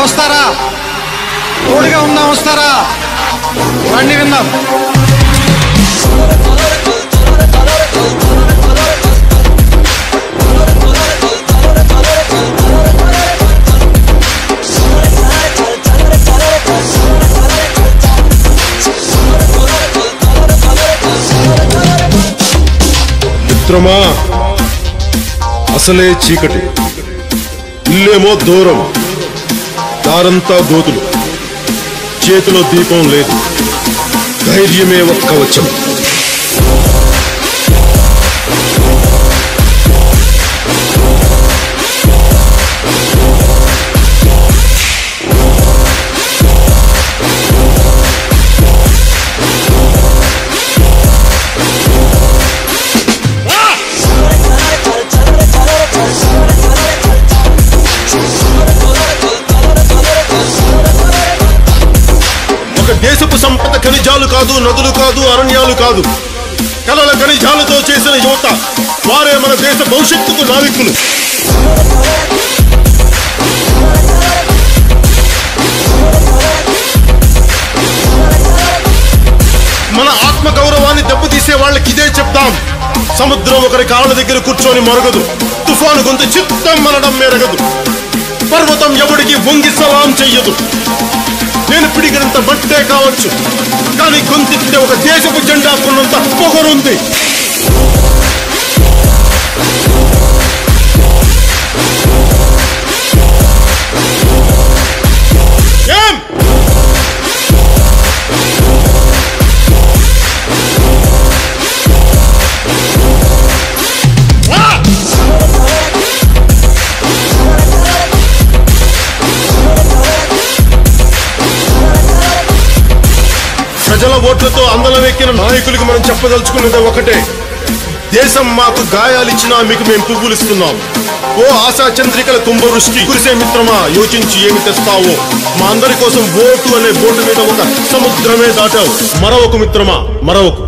వస్తారా? తోడుగా ఉందాం వస్తారా? రండి విందాం. మిత్రమా, అసలే చీకటి, ఇల్లేమో దూరం, దారంతా గోతులు, చేతిలో దీపం లేదు, ధైర్యమే ఒక్క కవచం. దేశపు సంపద ఖనిజాలు కాదు, నదులు కాదు, అరణ్యాలు కాదు, కలల ఖనిజాలతో చేసిన యువత, వారే మన దేశ భవిష్యత్తుకు నావికులు. మన ఆత్మ గౌరవాన్ని దెబ్బతీసే వాళ్ళకి ఇదే చెప్తాం. సముద్రం ఒకరి కాళ్ళ దగ్గర కూర్చొని మరగదు, తుఫాను గొంతు చిత్తం మనడం మెరగదు, పర్వతం ఎవడికి వంగి సలాం చెయ్యదు. నేను పిడిగినంత బట్టే కావచ్చు, కానీ గొంతిస్తే ఒక దేశపు జెండా కొన్నంత పొగరుంది. ఏం ప్రజల ఓట్లతో అందలమెక్కిన నాయకులకు మనం చెప్పదలుచుకున్నది ఒకటే: దేశం మాకు గాయాలిచ్చినా మీకు మేము పువ్వులిస్తున్నాం. ఓ ఆశా చంద్రికల కుంభవృష్టి కురిసే మిత్రమా, యోచించి ఏమి తెస్తావో. మా అందరి కోసం ఓటు అనే బోటు మీద ఒక సముద్రమే దాటావు. మరొక మిత్రమా, మరొక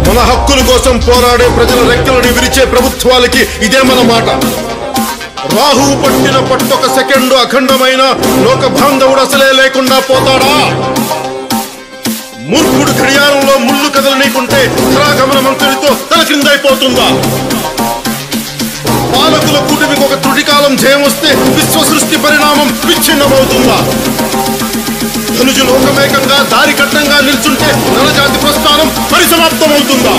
మన హక్కుల కోసం పోరాడే ప్రజల రెక్కలను విరిచే ప్రభుత్వాలకి ఇదే మన మాట. రాహువు పట్టిన పట్టొక సెకండు అఖండమైన లోక బాంధవుడు అసలే లేకుండా పోతాడా? మూర్ఖుడు గడియారంలో ముళ్ళు కదలనీకుంటే ధరాగమన మంత్రితో తల క్రిందైపోతుందా? పాలకుల కూటమికి ఒక త్రుటికాలం జయం వస్తే విశ్వ సృష్టి పరిణామం విచ్ఛిన్నమవుతుందా? ధనుజు లోకమేకంగా దారి కట్టంగా నిల్చుంటే నరజాతి ప్రస్థానం పరిసమాప్తమవుతుందా?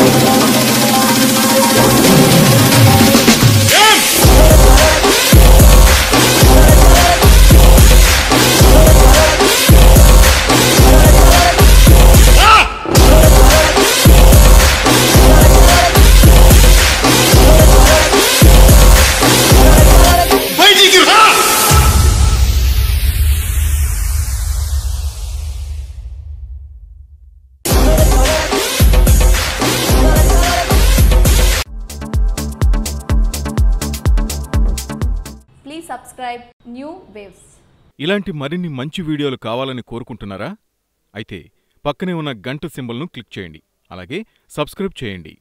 Subscribe new waves. ఇలాంటి మరిన్ని మంచి వీడియోలు కావాలని కోరుకుంటున్నారా? అయితే పక్కనే ఉన్న గంట సింబల్ను క్లిక్ చేయండి. అలాగే సబ్స్క్రైబ్ చేయండి.